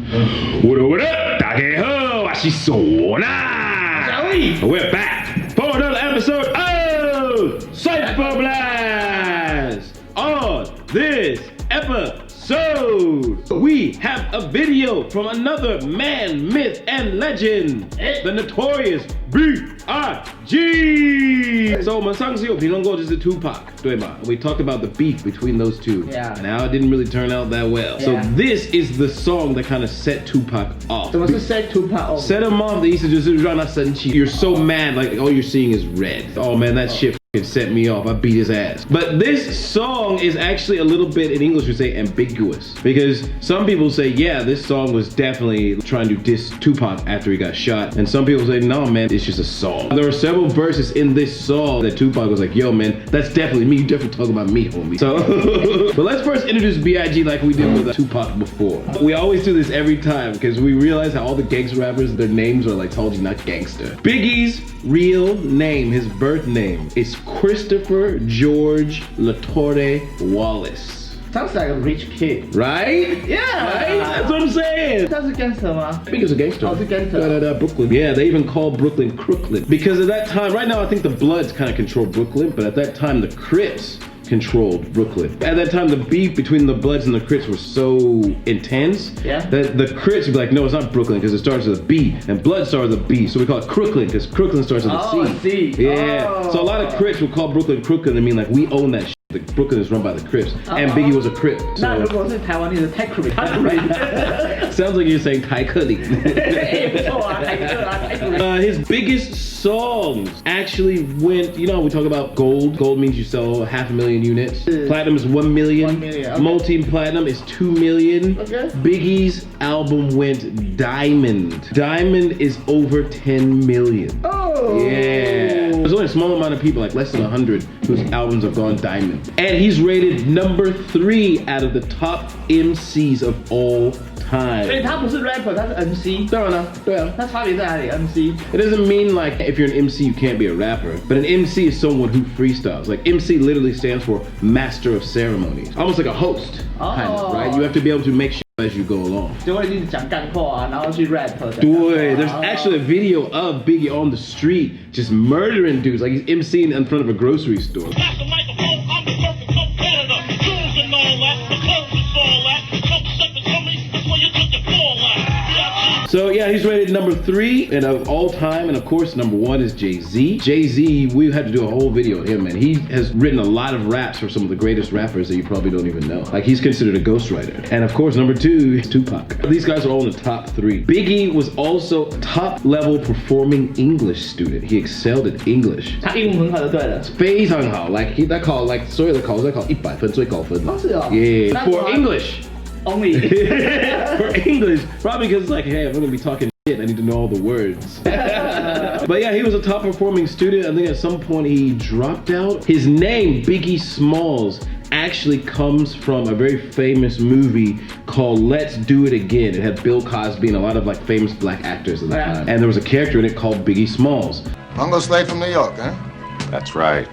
What up? 大家好，我是唢呐。We're back for another episode of Cypher Blast. On this episode, we have a video from another man, myth, and legend, the Notorious B.I.G. So 我们上次有评论过就是 Tupac, 对吗? We talked about the beef between those two. Yeah. And how it didn't really turn out that well. So this is the song that kind of set Tupac off. 怎么是 set Tupac off? Set him off 的意思就是让他生气. You're so mad, like all you're seeing is red. Oh man, that shit set me off. I beat his ass. But this song is actually a little bit, in English we say ambiguous, because some people say, yeah, this song was definitely trying to diss Tupac after he got shot, and some people say, no man, it's just a song. There are several verses in this song that Tupac was like, yo man, that's definitely me. You definitely talking about me, homie. So but let's first introduce B.I.G. like we did with Tupac before. We always do this every time because we realize how all the gangster rappers, their names are like, told you, not gangster. Biggie's real name, his birth name, is Christopher George Latore Wallace. Sounds like a rich kid. Right? Yeah, right? That's what I'm saying. 他是 gangster 吗? Biggie's a gangster. Oh, he's a gangster. Brooklyn. Yeah, they even call Brooklyn Crooklyn. Because at that time, right now I think the Bloods kind of control Brooklyn, but at that time the Crips controlled Brooklyn. At that time, the beef between the Bloods and the Crips was so intense that the Crips would be like, no, it's not Brooklyn because it starts with a B, and Blood starts with a B, so we call it Crooklyn because Crooklyn starts with a C. Yeah. So a lot of Crips would call Brooklyn Crooklyn and mean like, we own that shit. The Brooklyn is run by the Crips, and Biggie was a Crip. So 那如果是台湾，你是泰克林。Sounds like you're saying 台克林。不错啊，台克啊，泰克林。His biggest songs actually went, you know, we talk about gold. Gold means you sell 500,000 units. Platinum is 1 million. 1 million. Okay. Multi-platinum is 2 million. Okay. Biggie's album went diamond. Diamond is over 10 million. Oh. Yeah. There's only a small amount of people, like less than 100, whose albums have gone diamond. And he's rated number 3 out of the top MCs of all time. 所以他不是 rapper， 他是 MC。当然了，对啊。那差别在哪里 ？MC It doesn't mean like if you're an MC you can't be a rapper, but an MC is someone who freestyles. Like MC literally stands for Master of Ceremonies, almost like a host, kind of, right? You have to be able to make shit as you go along. 就会一直讲干话啊，然后去 rap。对 there's actually a video of Biggie on the street just murdering dudes, like he's MCing in front of a grocery store. So yeah, he's rated number 3 and of all time, and of course number 1 is Jay-Z. Jay-Z, we had to do a whole video on him, man. He has written a lot of raps for some of the greatest rappers that you probably don't even know. Like he's considered a ghostwriter. And of course number 2 is Tupac. These guys are all in the top 3. Biggie was also a top level performing English student. He excelled at English. 他英文很好就对了。非常好 like that call, like 所有的考试在考100分最高分。是哦。Yeah, for English. Only. For English, probably because it's like, hey, if I'm gonna be talking shit, I need to know all the words. But yeah, he was a top performing student. I think at some point he dropped out. His name, Biggie Smalls, actually comes from a very famous movie called Let's Do It Again. It had Bill Cosby and a lot of like famous black actors at the time. And there was a character in it called Biggie Smalls. Bungo Slade from New York, huh? That's right.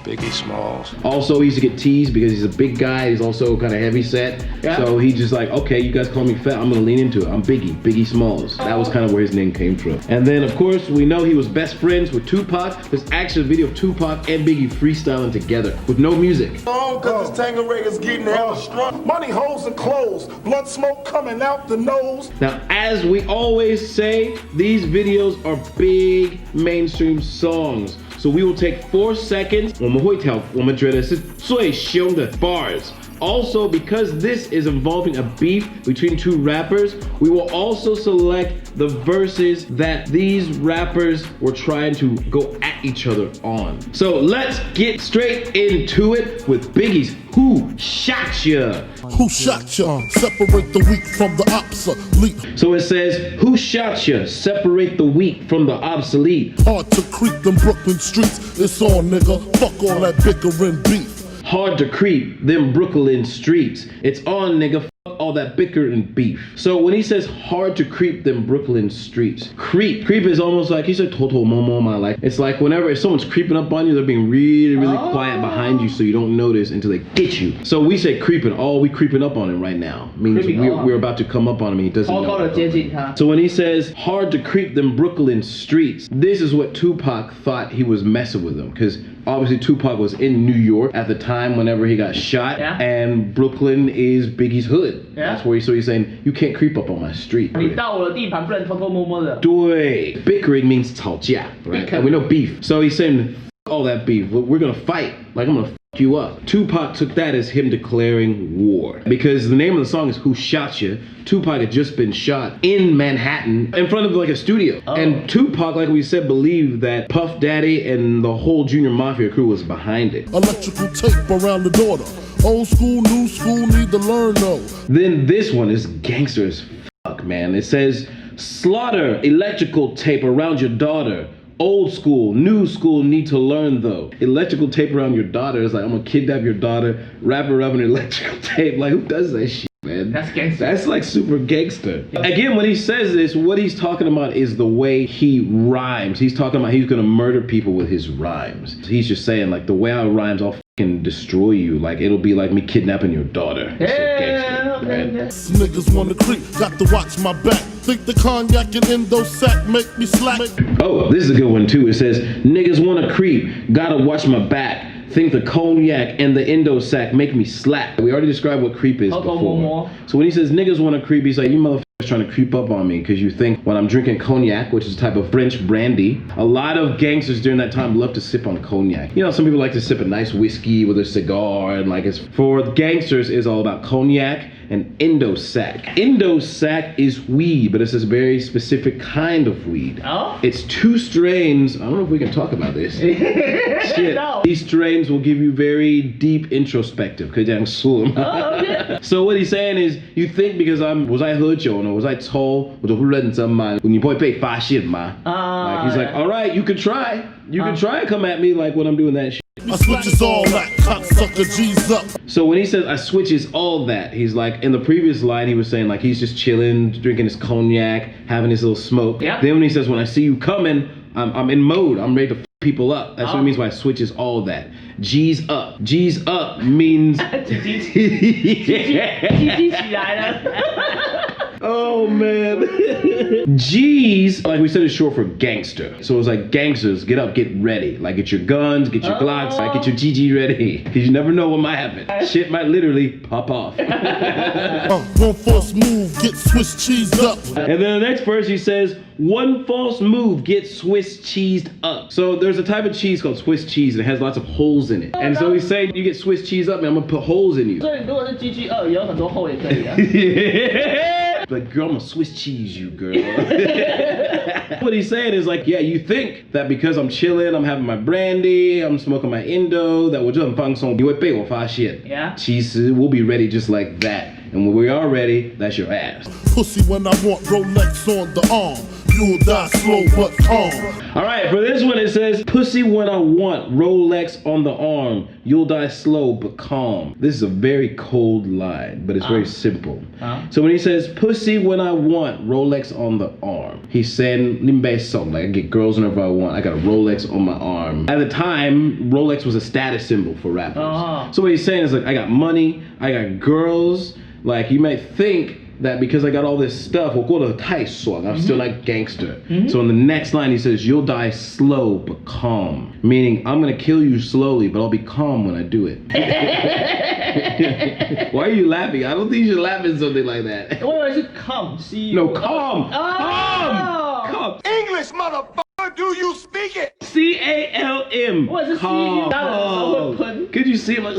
Biggie Smalls. Also, he used to get teased because he's a big guy. He's also kind of heavy set. So he's just like, okay, you guys call me fat. I'm gonna lean into it. I'm Biggie Smalls. That was kind of where his name came from. And then, of course, we know he was best friends with Tupac. There's actually a video of Tupac and Biggie freestyling together with no music. Cause this Tangeray is getting hella strong. Money, holes, and clothes. Blood smoke coming out the nose. Now, as we always say, these videos are big mainstream songs. So we will take 4 seconds. 我们会挑我们觉得是最凶的 bars. Also, because this is involving a beef between 2 rappers, we will also select the verses that these rappers were trying to go at each other on. So let's get straight into it with Biggie's Who Shot Ya? Who shot ya? Separate the weak from the obsolete. So it says, who shot ya? Separate the weak from the obsolete. Hard to creep them Brooklyn streets. It's on, nigga. Fuck all that bickering beef. Hard to creep them Brooklyn streets. It's on, nigga. Fuck all all that bicker and beef. So when he says hard to creep them Brooklyn streets, creep is almost like, he said toto momo, like it's like whenever if someone's creeping up on you, they're being really quiet behind you so you don't notice until they get you. So we say creeping, we creeping up on him right now. Means we're about to come up on him and he doesn't know. So when he says hard to creep them Brooklyn streets, this is what Tupac thought he was messing with him, because obviously Tupac was in New York at the time whenever he got shot, and Brooklyn is Biggie's hood. That's where he's saying you can't creep up on my street. 你到我的地盘不能偷偷摸摸的。对 bickering means 吵架, right? And we know beef. So he's saying all that beef, we're gonna fight, like I'm gonna you up. Tupac took that as him declaring war, because the name of the song is Who Shot Ya. Tupac had just been shot in Manhattan in front of like a studio. And Tupac, like we said, believed that Puff Daddy and the whole Junior Mafia crew was behind it. Electrical tape around the daughter. Old school, new school, need to learn though. Then this one is gangster as fuck, man. It says, slaughter electrical tape around your daughter. Old school, new school, need to learn though. Electrical tape around your daughter is like, I'm gonna kidnap your daughter, wrap her up in electrical tape. Like, who does that shit, man? That's gangster. That's like super gangster. Again, when he says this, what he's talking about is the way he rhymes. He's talking about he's gonna murder people with his rhymes. He's just saying like, the way I rhymes, I'll fucking destroy you. Like, it'll be like me kidnapping your daughter. Niggas wanna creep, got to watch my back. Think the cognac and endo sack make me slack. Oh, this is a good one too. It says, niggas wanna creep, gotta watch my back. Think the cognac and the endo sack make me slack. We already described what creep is before. So when he says niggas wanna creep, he's like, you motherfuckers trying to creep up on me because you think when I'm drinking cognac, which is a type of French brandy, a lot of gangsters during that time love to sip on cognac. You know, some people like to sip a nice whiskey with a cigar, and like, it's for gangsters is all about cognac and endo sack. Endo sack is weed, but it's this very specific kind of weed. Oh? It's 2 strains. I don't know if we can talk about this. Shit. No. These strains will give you very deep introspective. So what he's saying is, you think because was I 喝酒呢? Was I 抽? 我就不认真吗? 你不会被发现吗? Like, he's like, all right, you can try. You can try and come at me like when I'm doing that shit. I switches all that, cocksucker G's up. So when he says I switches all that, he's like, in the previous line he was saying like he's just chilling, drinking his cognac, having his little smoke. Then when he says when I see you coming, I'm in mode, I'm ready to f people up. That's what it means by switches all that. G's up. G's up means Oh man. G's, like we said, is short for gangster. So it's like gangsters, get up, get ready. Like get your guns, get your Glocks, like get your GG ready. Cause you never know what might happen. Shit might literally pop off. One false move, get Swiss cheese up. And then the next verse he says, one false move, get Swiss cheesed up. So there's a type of cheese called Swiss cheese and it has lots of holes in it. And so he's saying you get Swiss cheese up, man, I'm gonna put holes in you. Like, girl, I'm gonna Swiss cheese you, girl. What he's saying is like, yeah, you think that because I'm chilling, I'm having my brandy, I'm smoking my endo, that 我就很放松，你会被我发现。其实 we'll be ready just like that. And when we are ready, that's your ass. Pussy when I want Rolex on the arm. You'll die slow but calm. All right, for this one it says, pussy when I want Rolex on the arm. You'll die slow but calm. This is a very cold line, but it's very simple. So when he says, pussy when I want Rolex on the arm, he's saying, limbe song, like I get girls whenever I want. I got a Rolex on my arm. At the time, Rolex was a status symbol for rappers. So what he's saying is like, I got money, I got girls. Like you might think that because I got all this stuff, I'm still like gangster. So in the next line he says, you'll die slow but calm. Meaning I'm gonna kill you slowly, but I'll be calm when I do it. Why are you laughing? I don't think you should laugh at something like that. Calm. No, calm. Calm. English, motherfucker, do you speak it? C-A-L-M. Calm. Could you see him like,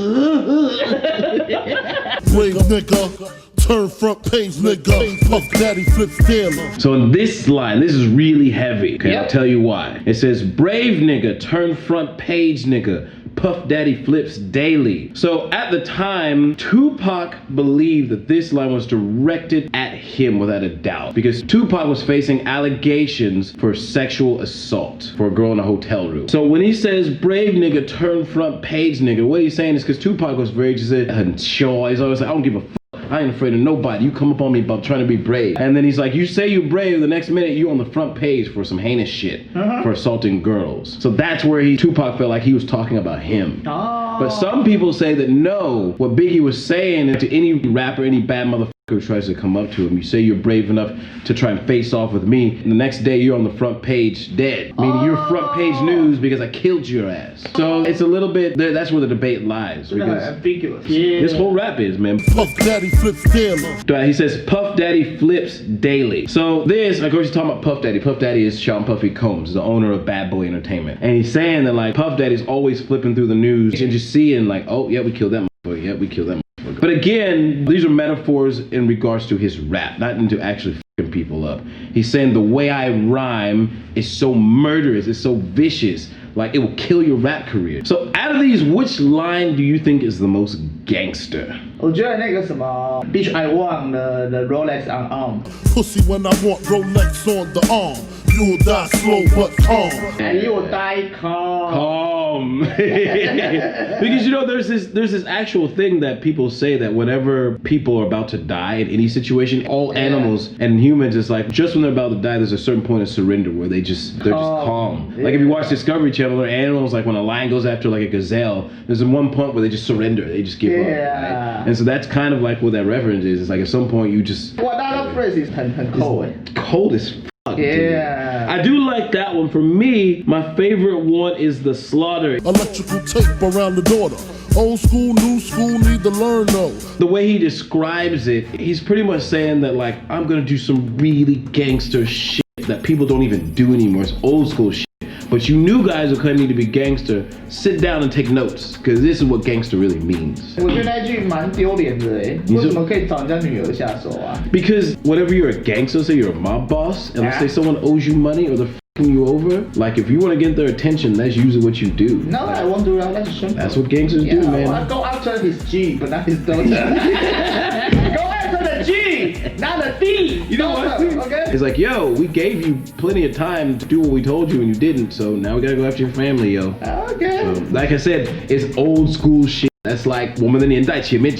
Brave nigga. Turn front page, nigga. Puff Daddy flips daily. So in this line, this is really heavy. Okay, I'll tell you why. It says, brave nigga, turn front page, nigga. Puff Daddy flips daily. So at the time, Tupac believed that this line was directed at him without a doubt, because Tupac was facing allegations for sexual assault for a girl in a hotel room. So when he says, brave nigga, turn front page, nigga, what he's saying is because Tupac was very just he's always like, I don't give a fuck I ain't afraid of nobody. You come up on me about trying to be brave. And then he's like, you say you're brave, the next minute you on the front page for some heinous shit for assaulting girls. So that's where Tupac felt like he was talking about him. But some people say that no, what Biggie was saying to any rapper, any bad motherfucker who tries to come up to him, you say you're brave enough to try and face off with me, and the next day you're on the front page dead. Meaning you're front page news because I killed your ass. So it's a little bit, that's where the debate lies. Because ambiguous. this whole rap is, man. Puff Daddy flips daily. He says Puff Daddy flips daily. So this, of course, he's talking about Puff Daddy. Puff Daddy is Sean Puffy Combs, the owner of Bad Boy Entertainment. And he's saying that like Puff Daddy's always flipping through the news and just seeing like, oh yeah, we killed that motherfucker. Yeah, we killed that motherfucker. But again, these are metaphors in regards to his rap, not into actually fucking people up. He's saying the way I rhyme is so murderous, it's so vicious, like it will kill your rap career. So out of these, which line do you think is the most gangster? 我觉得那个什么 Bitch I want the Rolex on arm. Pussy when I want Rolex on the arm. You'll die slow but calm. And you will die calm. Because you know there's this actual thing that people say that whenever people are about to die in any situation, all animals and humans, it's like just when they're about to die, there's a certain point of surrender where they're just calm. Like if you watch Discovery Channel, there are animals like when a lion goes after like a gazelle, there's one point where they just surrender, they just give up. Right? And so that's kind of like what that reference is. It's like at some point you just. Well, that phrase is 很 cold. Cold as fuck. Yeah. I do like that one. For me, my favorite one is the Slaughter. Electrical tape around the daughter. Old school, new school, need to learn though. The way he describes it, he's pretty much saying that like, I'm gonna do some really gangster shit that people don't even do anymore. It's old school shit. But you new guys who kind of need to be gangster, sit down and take notes, because this is what gangster really means. 我觉得那句蛮丢脸的诶，为什么可以找人家女儿下手啊？ Because whenever you're a gangster, say you're a mob boss, and let's say someone owes you money or they're f***ing you over, like if you want to get their attention, that's usually what you do. No, I won't do that. That's simple. That's what gangsters do, man. I go after his G, but not his daughter. Go after the G, not the D. You know what? Okay? It's like, yo, we gave you plenty of time to do what we told you and you didn't, so now we gotta go after your family, yo. Okay. So, like I said, it's old school shit. That's like 我们的年代前面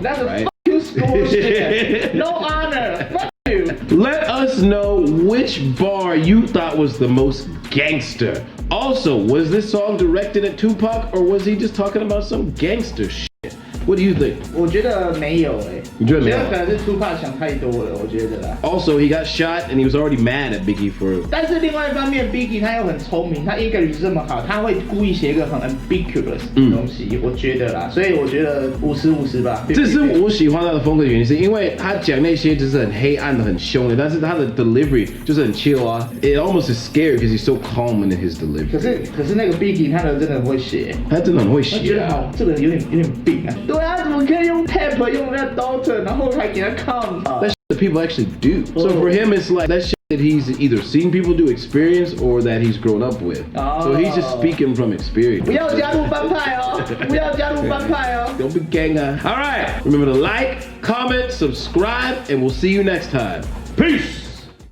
That's right? a fuck you school shit. No honor. Fuck you. Let us know which bar you thought was the most gangster. Also, was this song directed at Tupac or was he just talking about some gangster shit? What do you think? 我觉得没有诶，你觉得没有？我觉得可能是 Tupac 想太多了，我觉得啦。Also, he got shot and he was already mad at Biggie for. 但是另外一方面 ，Biggie 他又很聪明，他 English 这么好，他会故意写一个很 ambiguous 的东西，我觉得啦，所以我觉得50-50吧。这是我喜欢他的风格的原因，是因为他讲那些就是很黑暗的、很凶的，但是他的 delivery 就是很 chill 啊。It almost is scary because he's so calm in his delivery. 可是那个 Biggie 他的真的很会写，他真的很会写。我觉得好，这个人有点病啊。对啊，怎么可以用 tap 用那 daughter， 然后还给他 come？ That's shit that people actually do. So for him, it's like that shit that he's either seen people do experience or that he's grown up with. So he's just speaking from experience. 不要加入帮派哦，不要加入帮派哦。Don't be gang. All right. Remember to like, comment, subscribe, and we'll see you next time. Peace.